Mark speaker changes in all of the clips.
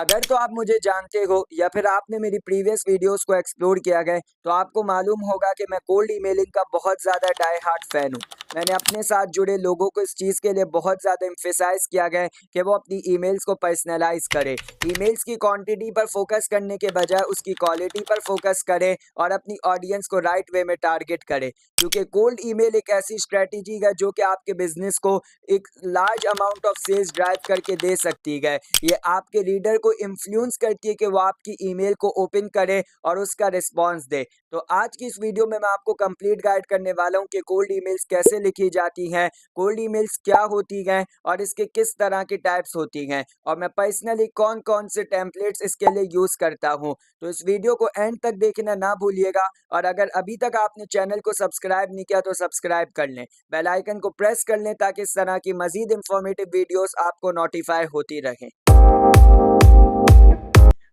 Speaker 1: अगर तो आप मुझे जानते हो या फिर आपने मेरी प्रीवियस वीडियोस को एक्सप्लोर किया गया तो आपको मालूम होगा कि मैं कोल्ड ईमेलिंग का बहुत ज़्यादा डाई हार्ट फैन हूँ। मैंने अपने साथ जुड़े लोगों को इस चीज़ के लिए बहुत ज़्यादा एम्फेसाइज किया गया है कि वो अपनी ईमेल्स को पर्सनलाइज करे। ईमेल्स की क्वांटिटी पर फोकस करने के बजाय उसकी क्वालिटी पर फोकस करे और अपनी ऑडियंस को राइट वे में टारगेट करे, क्योंकि कोल्ड ईमेल एक ऐसी स्ट्रेटेजी है जो कि आपके बिजनेस को एक large amount of sales drive करके दे सकती है। ये आपके रीडर को इन्फ्लुएंस करती है कि वो आपकी ईमेल को ओपन करे और उसका रिस्पांस दे। तो आज की इस वीडियो में मैं आपको कंप्लीट गाइड करने वाला हूं कि कोल्ड ईमेल्स कैसे लिखी जाती हैं, कोल्ड ईमेल्स क्या होती हैं और इसके किस तरह की टाइप्स होती हैं, और मैं पर्सनली कौन कौन से टेम्पलेट्स इसके लिए यूज करता हूं। तो इस वीडियो को एंड तक देखना ना भूलिएगा, और अगर अभी तक आपने चैनल को सब्सक्राइब नहीं किया तो सब्सक्राइब कर लें, बेल आइकन को प्रेस कर लें ताकि इस तरह की मजीद इंफॉर्मेटिव वीडियोस आपको नोटिफाई होती रहें।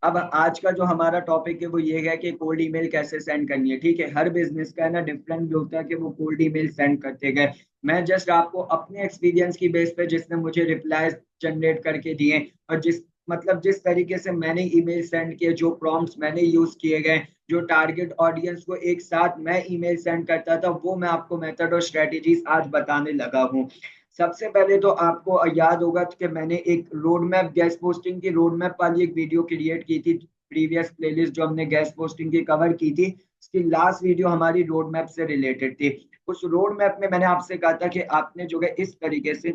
Speaker 1: अब आज का जो हमारा टॉपिक है वो ये है कि कोल्ड ईमेल कैसे सेंड करनी है। ठीक है, हर बिजनेस का है ना डिफरेंट जो होता है कि वो कोल्ड ईमेल सेंड करते गए। मैं जस्ट आपको अपने एक्सपीरियंस की बेस पे जिसने मुझे रिप्लाई जनरेट करके दिए और जिस तरीके से मैंने ईमेल सेंड किए, जो प्रॉम्प्ट्स मैंने यूज किए गए, जो टारगेट ऑडियंस को एक साथ मैं ईमेल सेंड करता था, वो मैं आपको मेथड और स्ट्रेटेजीज आज बताने लगा हूँ। सबसे पहले तो आपको याद होगा कि मैंने एक रोड मैप गैस पोस्टिंग की रोड मैप वाली एक वीडियो क्रिएट की थी। प्रीवियस प्लेलिस्ट जो हमने गैस पोस्टिंग की कवर की थी, उसकी लास्ट वीडियो हमारी रोड मैप से रिलेटेड थी। उस रोड मैप में मैंने आपसे कहा था कि आपने जो है इस तरीके से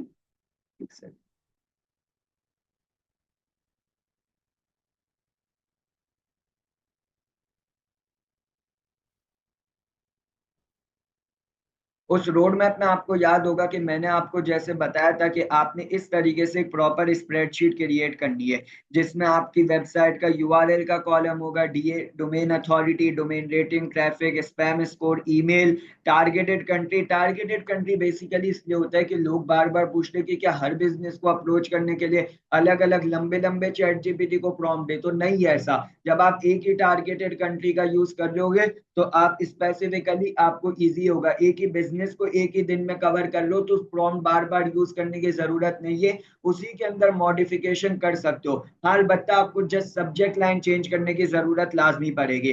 Speaker 1: उस रोड मैप में आपको याद होगा कि मैंने आपको जैसे बताया था कि आपने इस तरीके से एक प्रॉपर स्प्रेडशीट क्रिएट करनी है, जिसमें आपकी वेबसाइट का यूआरएल का कॉलम होगा, DA domain authority, domain rating, traffic, spam score, email, targeted country. Targeted country basically इसलिए होता है कि लोग बार बार पूछते हैं कि क्या हर बिजनेस को अप्रोच करने के लिए अलग अलग लंबे लंबे चैट जीपीटी को प्रॉम्प्ट दे, तो नहीं है ऐसा। जब आप एक ही टारगेटेड कंट्री का यूज कर लोगे तो आप स्पेसिफिकली आपको इजी होगा। एक ही बिजनेस को एक ही दिन में कवर कर लो तो प्रॉम्प्ट बार बार यूज करने की जरूरत नहीं है, उसी के अंदर मॉडिफिकेशन कर सकते हो। हाँ, अलबत्ता आपको जस्ट सब्जेक्ट लाइन चेंज करने की जरूरत लाजमी पड़ेगी।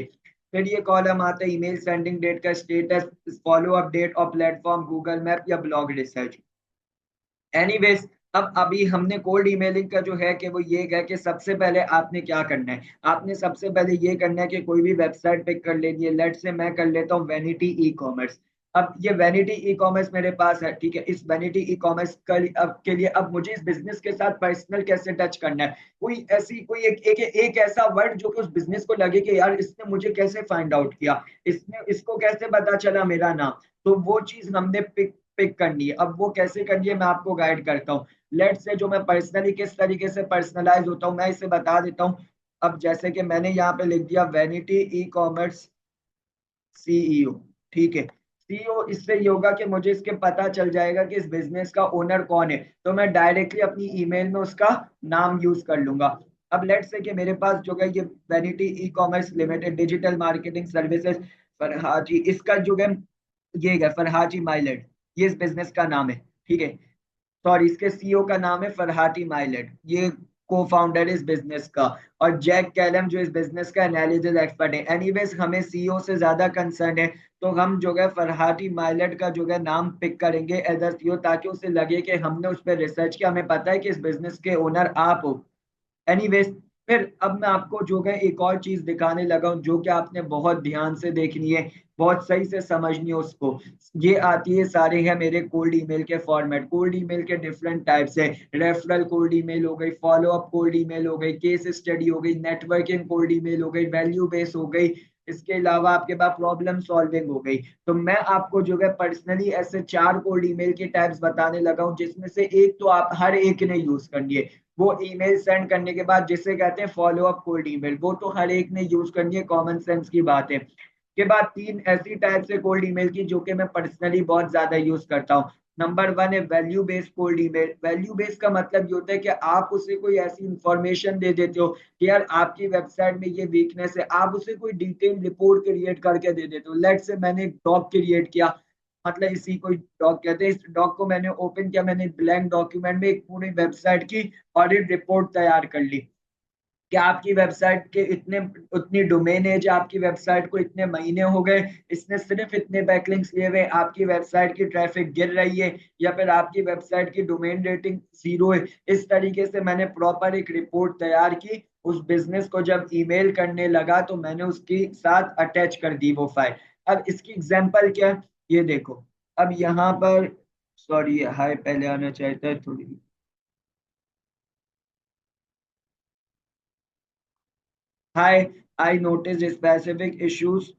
Speaker 1: फिर ये कॉलम आता है ईमेल सेंडिंग डेट का स्टेटस, फॉलो अप डेट और प्लेटफॉर्म, गूगल मैप या ब्लॉग रिसर्च। एनीवेज, अब अभी हमने कोल्ड ईमेलिंग का जो है कि वो ये है कि सबसे पहले आपने क्या करना है। आपने सबसे पहले ये करना है कि कोई भी वेबसाइट पिक कर लेनी है। लेट से मैं कर लेता हूँ वैनिटी ई कॉमर्स। अब ये वैनिटी ई कॉमर्स मेरे पास है, ठीक है। इस वैनिटी ई कॉमर्स अब के लिए अब मुझे इस बिजनेस के साथ पर्सनल कैसे टच करना है, कोई ऐसी कोई एक ऐसा वर्ड जो कि उस बिजनेस को लगे कि यार इसने मुझे कैसे फाइंड आउट किया, इसने इसको कैसे पता चला मेरा नाम। तो वो चीज हमने पिक पिक करनी है। अब वो कैसे करनी है मैं आपको गाइड करता हूँ। लेट से जो मैं पर्सनली किस तरीके से पर्सनलाइज होता हूँ मैं इसे बता देता हूँ। अब जैसे कि मैंने यहाँ पे लिख दिया वैनिटी ई कॉमर्स सीईओ, ठीक है। सीईओ, इससे ये होगा कि मुझे इसके पता चल जाएगा कि इस बिजनेस का ओनर कौन है, तो मैं डायरेक्टली अपनी ईमेल में उसका नाम यूज कर लूंगा। अब लेट से कि मेरे पास जो है ये vanity e commerce limited digital marketing services फरहाजी, इसका जो है ये है फरहाजी माइलेट, ये इस बिजनेस का नाम है, ठीक है। सॉरी, इसके सीईओ का नाम है फरहाटी माइलेट, ये को फाउंडर इस बिजनेस का। और जैक कैलम जो इस बिजनेस का एनालिसिस एक्सपर्ट है। एनीवेज, हमें सीईओ से ज्यादा कंसर्न है, तो हम जो है फरहाटी माइलेट का जो है नाम पिक करेंगे एज अ सीईओ, ताकि उसे लगे कि हमने उस पर रिसर्च किया, हमें पता है कि इस बिजनेस के ओनर आप हो। एनीवेज, फिर अब मैं आपको जो है एक और चीज दिखाने लगा हूं जो कि आपने बहुत ध्यान से देखनी है, बहुत सही से समझनी है उसको। ये आती है सारे हैं मेरे कोल्ड ईमेल के फॉर्मेट। कोल्ड ईमेल के डिफरेंट टाइप्स है। रेफरल कोल्ड ईमेल हो गई, फॉलो अप कोल्ड ईमेल हो गई, केस स्टडी हो गई, नेटवर्किंग कोल्ड ईमेल हो गई, वैल्यू बेस हो गई, इसके अलावा आपके पास प्रॉब्लम सॉल्विंग हो गई। तो मैं आपको जो है पर्सनली ऐसे 4 कोल्ड ईमेल की टाइप्स बताने लगा हूं, जिसमें से एक तो आप हर एक ने यूज करनी है। वो ईमेल सेंड करने के बाद जिसे कहते हैं फॉलो अप कोल्ड ईमेल, वो तो हर एक ने यूज करनी है, कॉमन सेंस की बात है। के बाद 3 ऐसी टाइप से कोल्ड ईमेल की जो कि मैं पर्सनली बहुत ज्यादा यूज करता हूँ। नंबर 1 है value based cold email. Value based का मतलब ये होता है कि आप उसे कोई ऐसी इंफॉर्मेशन दे देते हो कि यार आपकी वेबसाइट में ये वीकनेस है, आप उसे कोई डिटेल रिपोर्ट क्रिएट करके दे देते हो। लेट से मैंने एक डॉक क्रिएट किया, मतलब इसी को डॉक कहते हैं। इस डॉक को मैंने ओपन किया, मैंने ब्लैंक डॉक्यूमेंट में एक पूरी वेबसाइट की ऑडिट रिपोर्ट तैयार कर ली। कि आपकी वेबसाइट के इतने उतनी डोमेन एज आपकी वेबसाइट को इतने महीने हो गए, इसने सिर्फ इतने बैकलिंक्स लिए हुए, आपकी वेबसाइट की ट्रैफिक गिर रही है, या फिर आपकी वेबसाइट की डोमेन रेटिंग 0 है। इस तरीके से मैंने प्रॉपर एक रिपोर्ट तैयार की। उस बिजनेस को जब ईमेल करने लगा तो मैंने उसके साथ अटैच कर दी वो फाइल। अब इसकी एग्जांपल क्या है, ये देखो। अब यहाँ पर, सॉरी हाय पहले आना चाहता है थोड़ी। हाय, आई नोटिस स्पेसिफिक इश्यूज।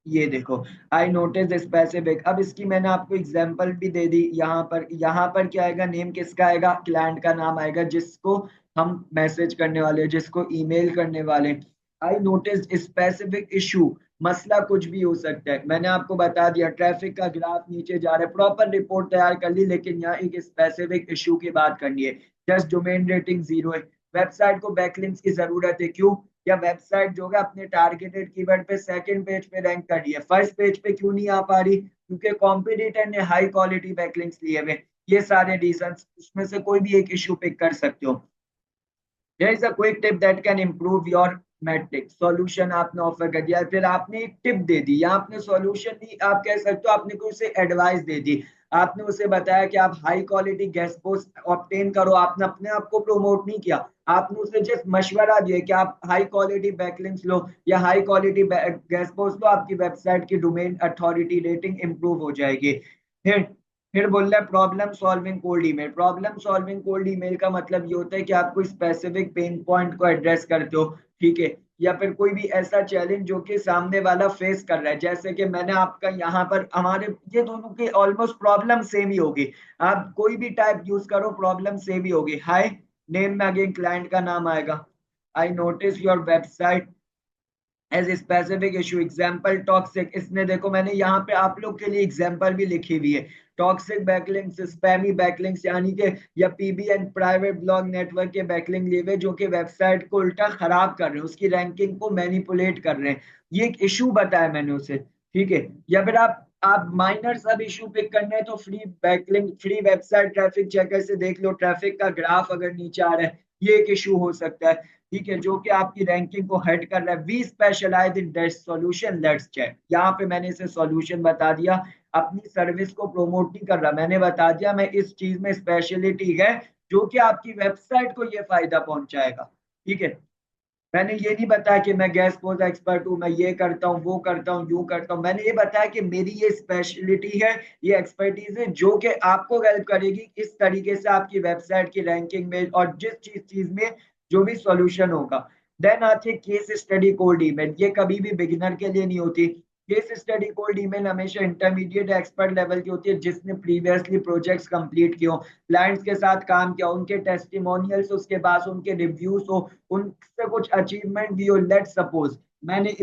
Speaker 1: ये देखो, आई नोटिस स्पेसिफिक। अब इसकी मैंने आपको एग्जांपल भी दे दी। यहाँ पर क्या आएगा, नेम किसका आएगा, क्लाइंट का नाम आएगा जिसको हम मैसेज करने वाले हैं, जिसको ईमेल करने वाले हैं। आई नोटिस स्पेसिफिक इशू, मसला कुछ भी हो सकता है। मैंने आपको बता दिया ट्रैफिक का ग्राफ नीचे जा रहा है, प्रॉपर रिपोर्ट तैयार कर ली, लेकिन यहाँ एक स्पेसिफिक इशू की बात करनी है। जस्ट डोमेन रेटिंग 0 है। वेबसाइट को बैकलिंक्स की जरूरत है, क्यों? या वेबसाइट जो है अपने टारगेटेड कीवर्ड पे सेकंड पेज पे रैंक कर रही है, फर्स्ट पेज पे क्यों नहीं आ पा रही? क्योंकि कॉम्पिटिटर ने हाई क्वालिटी बैकलिंक्स लिए हुए। ये सारे रीजन, उसमें से कोई भी एक इशू पिक कर सकते हो। There is a quick tip that can improve your metrics. Solution आपने ऑफर कर दिया, फिर आपने एक टिप दे दी, या आपने सॉल्यूशन नहीं आप कह सकते हो, आपने कोई उसे एडवाइस दे दी। आपने उसे बताया कि आप high quality guest post obtain करो, आपने अपने आप को प्रमोट नहीं किया। आपने उसे जस्ट मशवरा दिया कि आप हाई क्वालिटी बैकलिंक्स लो या हाई क्वालिटी गेस्ट पोस्ट लो, आपकी वेबसाइट की डोमेन अथॉरिटी रेटिंग इंप्रूव हो जाएगी। फिर फिर बोल रहा है problem solving cold email. Problem solving cold email का मतलब ये होता है कि आप कोई स्पेसिफिक पेन पॉइंट को एड्रेस करते हो, ठीक है, या फिर कोई भी ऐसा चैलेंज जो कि सामने वाला फेस कर रहा है। जैसे कि मैंने आपका यहाँ पर, हमारे ये दोनों की ऑलमोस्ट प्रॉब्लम सेम ही होगी। आप कोई भी टाइप यूज करो, प्रॉब्लम सेम ही होगी। हाय, नेम में अगेन क्लाइंट का नाम आएगा। I notice your website as specific issue example toxic. इसने देखो, मैंने यहाँ पे आप लोग के लिए एग्जाम्पल भी लिखी हुई है। टॉक्सिक बैकलिंक्स, स्पैमी बैकलिंक्स, यानी कि या पीबीएन प्राइवेट ब्लॉग नेटवर्क के बैकलिंक लिए हुए जो कि वेबसाइट को उल्टा खराब कर रहे हैं, उसकी रैंकिंग को मैनिपुलेट कर रहे हैं। ये एक इशू बताया मैंने उसे, ठीक है। या फिर आप माइनर सब इशू पिक करने हैं तो free backlink, free website traffic checker से देख लो, ट्रैफिक का ग्राफ अगर नीचे आ रहा है, ये एक इशू हो सकता है, ठीक है, जो कि आपकी रैंकिंग को हेड कर रहा है। We specialize in that solution, let's check. यहाँ पे मैंने इसे सॉल्यूशन बता दिया, अपनी सर्विस को प्रमोट नहीं कर रहा, मैंने बता दिया मैं इस चीज में स्पेशलिटी है जो कि आपकी वेबसाइट को ये फायदा पहुंचाएगा, ठीक है। मैंने ये नहीं बताया कि मैं गैस पोज एक्सपर्ट हूँ, मैं ये करता हूँ वो करता हूँ यूं करता हूँ। मैंने ये बताया कि मेरी ये स्पेशलिटी है, ये एक्सपर्टीज है जो कि आपको हेल्प करेगी इस तरीके से आपकी वेबसाइट की रैंकिंग में और जिस चीज चीज में जो भी सॉल्यूशन होगा। देन आती है केस स्टडी कोल्ड ईमेल। ये कभी भी बिगिनर के लिए नहीं होती। केस स्टडी कोल्ड ईमेल हमेशा इंटरमीडिएट एक्सपर्ट लेवल की होती है, जिसने प्रीवियसली प्रोजेक्ट्स कंप्लीट किए हो, क्लाइंट्स के साथ काम किया, उनके टेस्टिमोनियल्स, उसके बाद उनके रिव्यूज हो, उनसे कुछ अचीवमेंट भी हो। लेट सपोज मैंने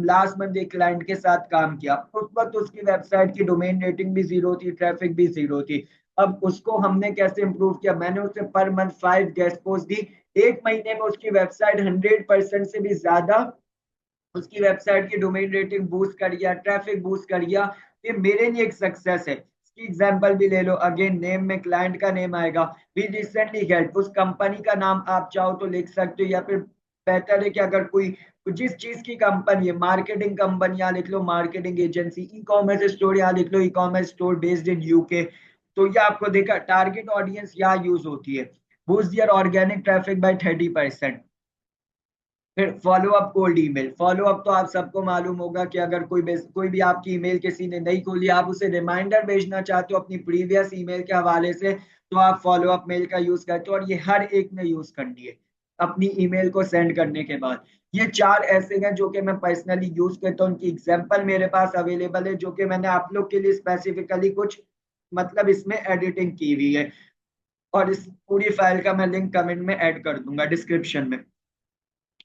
Speaker 1: लास्ट मंथ एक क्लाइंट के साथ काम किया, उस वक्त उसकी वेबसाइट की डोमेन रेटिंग भी 0 थी, ट्रैफिक भी 0 थी। अब उसको हमने कैसे इंप्रूव किया, मैंने उसे पर मंथ 5 गेस्ट पोस्ट दी। एक महीने में उसकी वेबसाइट 100% से भी ज्यादा, उसकी वेबसाइट की डोमेन रेटिंग बूस्ट कर गया, ट्रैफिक बूस्ट कर गया। ये मेरे लिए एक सक्सेस है। इसकी एग्जांपल भी ले लो, अगेन नेम में क्लाइंट का नेम आएगा। वी रिसेंटली हेल्प, उस कंपनी का नाम आप चाहो तो लिख सकते हो, या फिर बेहतर है कि अगर कोई जिस चीज की कंपनी है, मार्केटिंग कंपनी यहाँ लिख लो, marketing agency, e commerce store यहाँ लिख लो, e commerce store based in UK. तो ये आपको देखा, टारगेट ऑडियंस यहाँ यूज होती है। बूस्ट दियर ऑर्गेनिक ट्रैफिक बाय 30%। फिर follow up cold email. Follow up तो आप सबको मालूम होगा कि अगर कोई भी आपकी ईमेल किसी ने नहीं खोली, आप उसे रिमाइंडर भेजना चाहते हो अपनी प्रीवियस ईमेल के हवाले से, तो आप फॉलो अप मेल का यूज करते हो, और ये हर एक ने यूज करनी है अपनी ईमेल को सेंड करने के बाद। ये चार ऐसे हैं जो कि मैं पर्सनली यूज करता हूँ, उनकी एग्जाम्पल मेरे पास अवेलेबल है, जो कि मैंने आप लोग के लिए स्पेसिफिकली कुछ मतलब इसमें एडिटिंग की हुई है। और इस पूरी फाइल का मैं लिंक कमेंट में ऐड कर दूंगा डिस्क्रिप्शन में।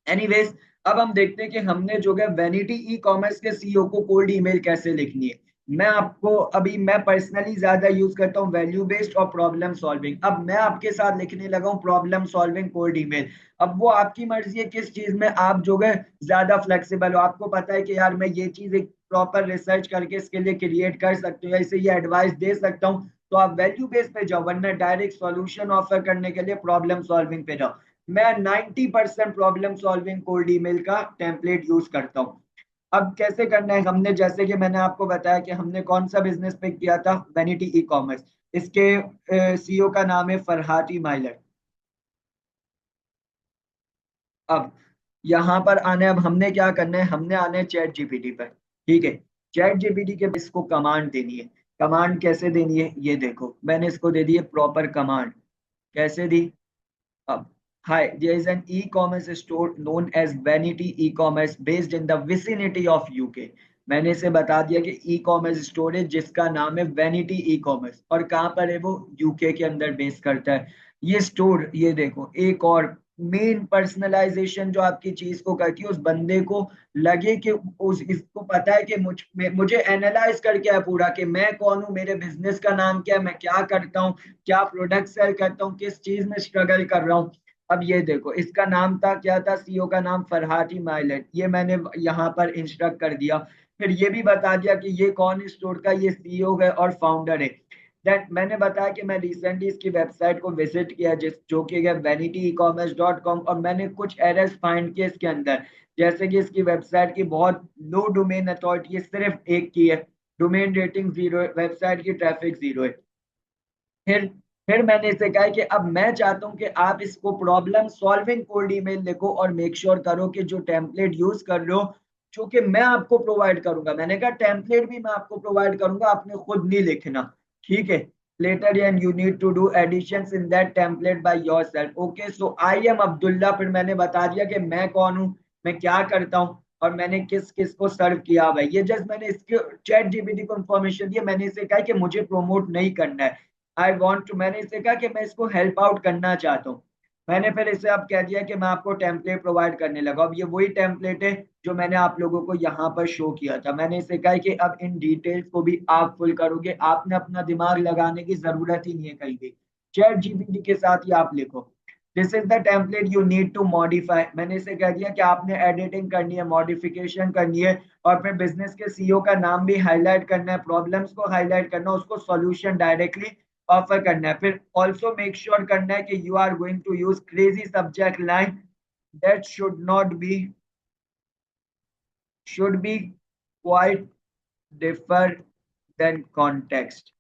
Speaker 1: एनीवेज, अब हम देखते हैं कि हमने जो है वैनिटी ई कॉमर्स के सीईओ को कोल्ड ईमेल कैसे लिखनी है। मैं पर्सनली ज्यादा यूज करता हूँ वैल्यू बेस्ड और प्रॉब्लम सॉल्विंग। अब मैं आपके साथ लिखने लगा हूँ प्रॉब्लम सॉल्विंग कोल्ड ईमेल। अब वो आपकी मर्जी है किस चीज में आप जो है ज्यादा फ्लेक्सिबल हो। आपको पता है कि यार मैं ये चीज एक प्रॉपर रिसर्च करके इसके लिए क्रिएट कर सकती हूँ, या इसे ये एडवाइस दे सकता हूँ, तो आप वैल्यू बेस्ड पे जाओ, वरना डायरेक्ट सॉल्यूशन ऑफर करने के लिए प्रॉब्लम सॉल्विंग पे जाओ। मैं 90% प्रॉब्लम सॉल्विंग कोल्ड ईमेल का टेम्पलेट यूज करता हूँ। अब कैसे करना है, हमने जैसे कि मैंने आपको बताया कि हमने कौन सा बिजनेस पिक किया था, वैनिटी ई कॉमर्स। इसके सीईओ का नाम है फरहाती माइलर। अब यहाँ पर आने, अब हमने क्या करना है, हमने आना है चैट जीपीटी पर। ठीक है, चैट जीपीटी के इसको कमांड देनी है। कमांड कैसे देनी है, ये देखो मैंने इसको दे दी है प्रॉपर कमांड। कैसे दी, अब hi there is an e commerce store known as vanity e commerce based in the vicinity of UK. मैंने इसे बता दिया कि ई कॉमर्स स्टोर है जिसका नाम है वैनिटी ई कॉमर्स, और कहाँ पर है वो, यूके के अंदर बेस करता है ये स्टोर। ये देखो एक और मेन पर्सनलाइजेशन जो आपकी चीज को करती है, उस बंदे को लगे कि उस इसको पता है कि मुझे एनालाइज करके है पूरा कि मैं कौन हूँ, मेरे बिजनेस का नाम क्या है, मैं क्या करता हूँ, क्या प्रोडक्ट सेल करता हूँ, किस चीज में स्ट्रगल कर रहा हूँ। अब ये देखो इसका नाम था क्या था, सीईओ का नाम फरहाती माइलेट, ये मैंने यहाँ पर इंस्ट्रक्ट कर दिया। फिर ये भी बता दिया कि ये कौन स्टोर का ये सीईओ है और फाउंडर है। देन मैंने बताया कि मैं रिसेंटली इसकी वेबसाइट को विजिट किया, जिस जो कि है vanityeecommerce.com, और मैंने कुछ एरर्स फाइंड किए इसके अंदर। जैसे कि इसकी वेबसाइट की बहुत लो डोमेन अथॉरिटी, सिर्फ एक की है, डोमेन रेटिंग जीरो है, वेबसाइट की ट्रैफिक जीरो है। फिर फिर मैंने इसे कहा कि अब मैं चाहता हूं कि आप इसको प्रॉब्लम सॉल्विंग कोल्ड ईमेल लिखो और मेक श्योर करो कि जो टेम्पलेट यूज कर रहे हो, जो कि मैं आपको प्रोवाइड करूंगा, मैंने कहा टेम्पलेट भी मैं आपको प्रोवाइड करूंगा, आपने खुद नहीं लिखना। ठीक है, letter and you need to do additions in that template by yourself. Okay, so I am Abdullah. फिर मैंने बता दिया कि मैं कौन हूँ, मैं क्या करता हूँ, और मैंने किस किस को सर्व किया भाई। ये जस्ट मैंने इसके चैट जीपीटी को इन्फॉर्मेशन दी, मैंने इसे कहा कि मुझे प्रमोट नहीं करना है, आई वॉन्ट टू, मैंने इसे कहा कि मैं इसको हेल्प आउट करना चाहता हूँ। मैंने फिर इसे अब कह दिया कि मैं आपको टेम्पलेट प्रोवाइड करने लगा। अब ये वही टेम्पलेट है जो मैंने आप लोगों को यहाँ पर शो किया था। मैंने इसे कहा कि अब इन डिटेल्स को भी आप फुल करोगे, आपने अपना दिमाग लगाने की जरूरत ही नहीं है कहीं भी, चैट जीपीटी के साथ ही आप लिखो this is the template you need to modify. मैंने इसे कह दिया कि आपने एडिटिंग करनी है, मॉडिफिकेशन करनी है, और फिर बिजनेस के सीईओ का नाम भी हाईलाइट करना है, प्रॉब्लम्स को हाईलाइट करना है, उसको सॉल्यूशन डायरेक्टली ऑफर करना है। फिर ऑल्सो मेक श्योर करना है कि you are going to use crazy subject line that should be quite differ than context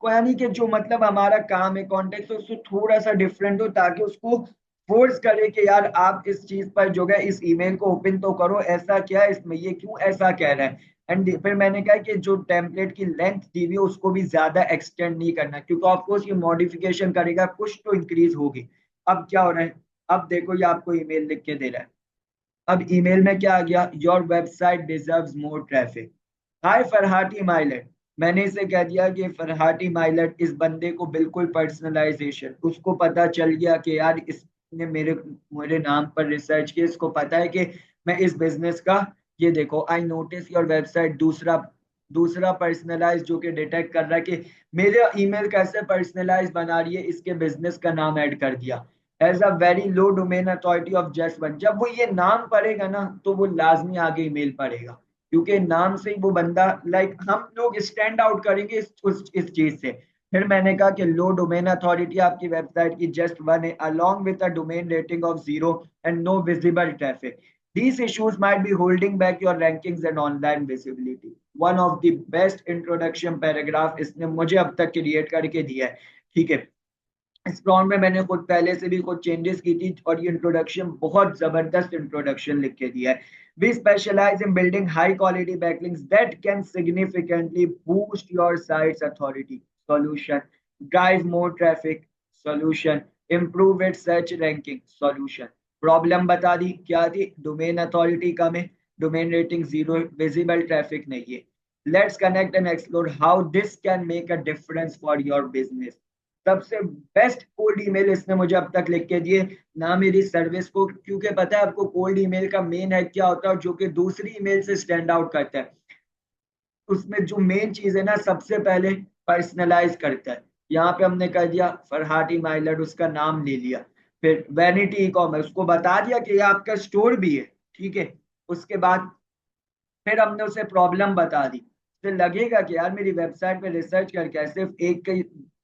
Speaker 1: को, यानी कि जो मतलब हमारा काम है कॉन्टेक्स्ट उससे थोड़ा सा डिफरेंट हो, ताकि उसको फोर्स करे कि यार आप इस चीज पर जो है इस ईमेल को ओपन तो करो, ऐसा क्या है इसमें, ये क्यों ऐसा कह रहा है। एंड फिर मैंने कहा कि जो टेम्पलेट की लेंथ दी हुई है उसको भी ज्यादा एक्सटेंड नहीं करना, क्योंकि ऑफकोर्स ये मॉडिफिकेशन करेगा, कुछ तो इंक्रीज होगी। अब क्या हो रहा है, अब देखो ये आपको ईमेल लिख के दे रहा है। अब ईमेल में क्या आ गया, your website deserves more traffic, hi फरहाटी माइलेट। मैंने इसे कह दिया कि फरहाटी माइलेट, इस बंदे को बिल्कुल पर्सनलाइजेशन, उसको पता चल गया कि यार इसने मेरे मेरे नाम पर रिसर्च किया, इसको पता है कि मैं इस बिजनेस का, ये देखो आई नोटिस योर वेबसाइट, दूसरा दूसरा पर्सनलाइज जो कि डिटेक्ट कर रहा है कि मेरे ईमेल कैसे पर्सनलाइज बना रही है, इसके बिजनेस का नाम ऐड कर दिया as a very low domain authority of just one. जब वो ये नाम पढ़ेगा ना तो वो लाजमी आगे ईमेल पढ़ेगा, क्योंकि नाम से ही वो बंदा, लाइक हम लोग स्टैंड आउट करेंगे इस चीज से। फिर मैंने कहा कि लो डोमेन अथॉरिटी आपकी वेबसाइट की जस्ट वन है, along with a domain rating of zero and no visible traffic, these issues might be holding back your rankings and online visibility। one of the best introduction paragraph इसने मुझे अब तक create करके दिया है। ठीक है, इस प्रॉम्प्ट में मैंने खुद पहले से भी कुछ चेंजेस की थी, और ये इंट्रोडक्शन बहुत जबरदस्त इंट्रोडक्शन लिख के दिया है। We specialize in building high quality backlinks that can significantly boost your site's authority, solution, drive more traffic, solution, improve it search ranking, solution. Problem बता दी क्या थी, डोमेन अथॉरिटी कम है, domain rating zero, visible traffic नहीं है। Let's connect and explore how this can make a difference for your business. सबसे best cold email इसने मुझे अब तक लिख के दिए ना मेरी सर्विस को, क्योंकि पता है आपको कोल्ड ईमेल का मेन है क्या होता है, जो कि दूसरी ईमेल से स्टैंड आउट करता है। उसमें जो मेन चीज है ना, सबसे पहले पर्सनलाइज करता है। यहाँ पे हमने कर दिया फरहाटी माइलर, उसका नाम ले लिया। फिर वैनिटी ई कॉमर्स, उसको बता दिया कि ये आपका स्टोर भी है। ठीक है, उसके बाद फिर हमने उसे प्रॉब्लम बता दी। फिर लगेगा कि यार मेरी वेबसाइट पे रिसर्च करके सिर्फ एक का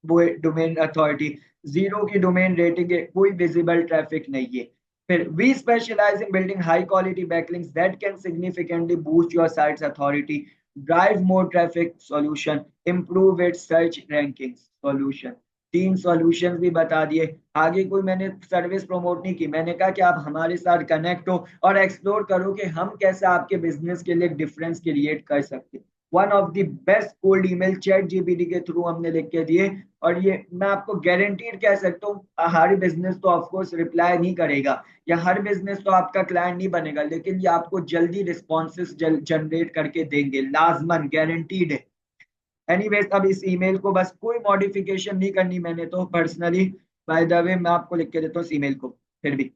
Speaker 1: वो डोमेन अथॉरिटी, जीरो की डोमेन रेटिंग है, कोई विजिबल ट्रैफिक नहीं है। फिर we specialize in building high quality backlinks that can significantly boost your site's authority, drive more traffic solution, improve its search ranking solution. तीन सॉल्यूशन भी बता दिए। आगे कोई मैंने सर्विस प्रमोट नहीं की, मैंने कहा कि आप हमारे साथ कनेक्ट हो और एक्सप्लोर करो कि हम कैसे आपके बिजनेस के लिए डिफरेंस क्रिएट कर सकते हैं। One of the best cold email chat GPT के थ्रू हमने लिख के दिए। और ये मैं आपको गारंटीड कह सकता हूँ, हर बिजनेस तो ऑफकोर्स रिप्लाई नहीं करेगा या हर बिजनेस तो आपका क्लाइंट नहीं बनेगा, लेकिन ये आपको जल्दी रिस्पॉन्सेस जनरेट करके देंगे, लाजमन गारंटीड है। एनीवेज, अब इस ईमेल को बस कोई मॉडिफिकेशन नहीं करनी मैंने तो पर्सनली। बाय द वे, मैं आपको लिख के देता हूँ इस ईमेल को फिर भी।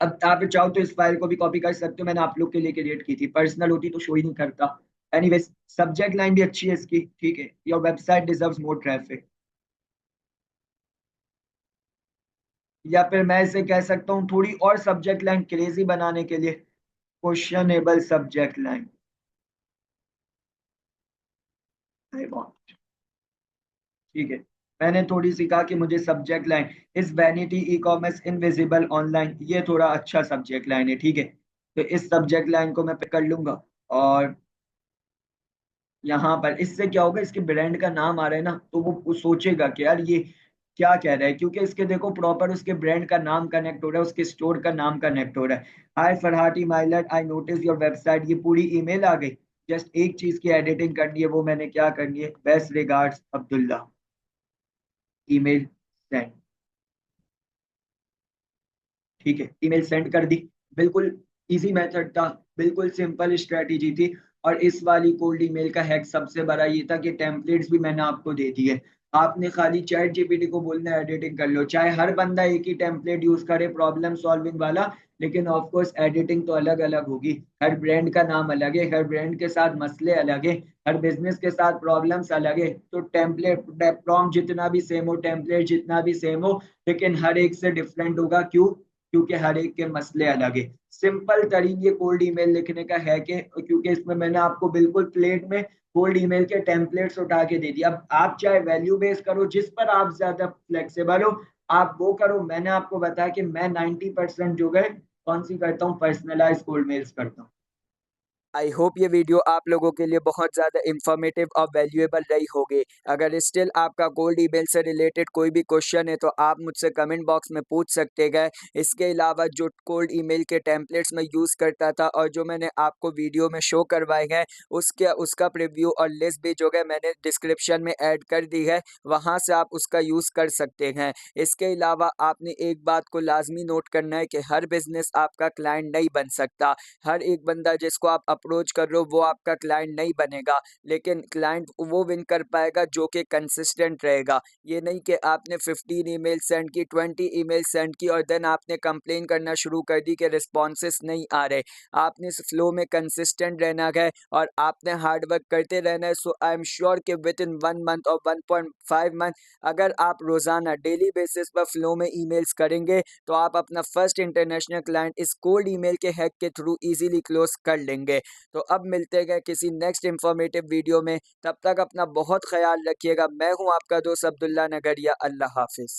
Speaker 1: अब आप चाहो तो इस फाइल को भी कॉपी कर सकते हो, मैंने आप लोग के लिए क्रिएट की थी, पर्सनल होती तो शो ही नहीं करता। एनीवेज, सब्जेक्ट लाइन भी अच्छी है इसकी, ठीक है, your website deserves more traffic. या फिर मैं इसे कह सकता हूँ थोड़ी और सब्जेक्ट लाइन क्रेजी बनाने के लिए, questionable subject line I want. ठीक है, मैंने थोड़ी सी कहा कि मुझे सब्जेक्ट लाइन इस vanity e commerce invisible online, ये थोड़ा अच्छा सब्जेक्ट लाइन है, ठीक है। तो इस सब्जेक्ट लाइन को मैं पिक कर लूंगा। और यहाँ पर इससे क्या होगा, इसके ब्रांड का नाम आ रहा है ना, तो वो सोचेगा कि यार ये क्या कह रहा है, क्योंकि इसके देखो प्रॉपर उसके ब्रांड का नाम कनेक्ट हो रहा है, उसके स्टोर का नाम कनेक्ट हो रहा है। हाय फरहाटी माइलट, आई नोटिस योर वेबसाइट, ये पूरी ईमेल आ गई। जस्ट एक चीज की एडिटिंग करनी है, वो मैंने क्या करनी है, best regards Abdullah, email send. ठीक है, ईमेल सेंड कर दी। बिल्कुल इजी मेथड था, बिल्कुल सिंपल स्ट्रेटेजी थी। और इस वाली कोल्ड ईमेल का हैक सबसे बड़ा ये था कि टेम्पलेट्स भी मैंने आपको दे दिए। आपने खाली चैट जीपीटी को बोलना है एडिटिंग कर लो, चाहे हर बंदा एक ही टेम्पलेट यूज करे प्रॉब्लम सॉल्विंग वाला, लेकिन ऑफ कोर्स एडिटिंग तो अलग अलग होगी। हर ब्रांड का नाम अलग है, हर ब्रांड के साथ मसले अलग है, हर बिजनेस के साथ प्रॉब्लम्स अलग है। तो टेम्पलेट प्रॉम्प्ट जितना भी सेम हो, टेम्पलेट जितना भी सेम हो, लेकिन हर एक से डिफरेंट होगा। क्यों? क्योंकि हर एक के मसले अलग है। सिंपल तरीके कोल्ड ईमेल लिखने का है कि, क्योंकि इसमें मैंने आपको बिल्कुल प्लेट में कोल्ड ईमेल के टेम्पलेट्स उठा के दे दिया। अब आप चाहे वैल्यू बेस करो, जिस पर आप ज्यादा फ्लेक्सिबल हो आप वो करो। मैंने आपको बताया कि मैं 90% जो है कौन सी करता हूँ, पर्सनलाइज कोल्ड मेल्स करता हूँ।
Speaker 2: आई होप ये वीडियो आप लोगों के लिए बहुत ज़्यादा इंफॉर्मेटिव और वैल्यूएबल रही होगी। अगर स्टिल आपका कोल्ड ईमेल से रिलेटेड कोई भी क्वेश्चन है तो आप मुझसे कमेंट बॉक्स में पूछ सकते गए। इसके अलावा जो कोल्ड ईमेल के टेम्पलेट्स मैं यूज़ करता था और जो मैंने आपको वीडियो में शो करवाए हैं, उसका प्रीव्यू और लिस्ट भी जो है मैंने डिस्क्रिप्शन में ऐड कर दी है, वहाँ से आप उसका यूज़ कर सकते हैं। इसके अलावा आपने एक बात को लाजमी नोट करना है कि हर बिजनेस आपका क्लाइंट नहीं बन सकता। हर एक बंदा जिसको आप अप्रोच कर रहे हो वो आपका क्लाइंट नहीं बनेगा, लेकिन क्लाइंट वो विन कर पाएगा जो कि कंसिस्टेंट रहेगा। ये नहीं कि आपने 15 ईमेल सेंड की, 20 ईमेल सेंड की और देन आपने कंप्लेन करना शुरू कर दी कि रिस्पॉन्सेस नहीं आ रहे। आपने इस फ्लो में कंसिस्टेंट रहना है और आपने हार्ड वर्क करते रहना है। सो आई एम श्योर कि विद इन 1 मंथ और 1.5 मंथ अगर आप रोज़ाना डेली बेसिस पर फ्लो में ईमेल्स करेंगे तो आप अपना फर्स्ट इंटरनेशनल क्लाइंट इस कोल्ड ईमेल के हैक के थ्रू इजीली क्लोज कर लेंगे। तो अब मिलते गए किसी नेक्स्ट इंफॉर्मेटिव वीडियो में, तब तक अपना बहुत ख्याल रखिएगा। मैं हूं आपका दोस्त अब्दुल्ला नगरिया। अल्लाह हाफिज।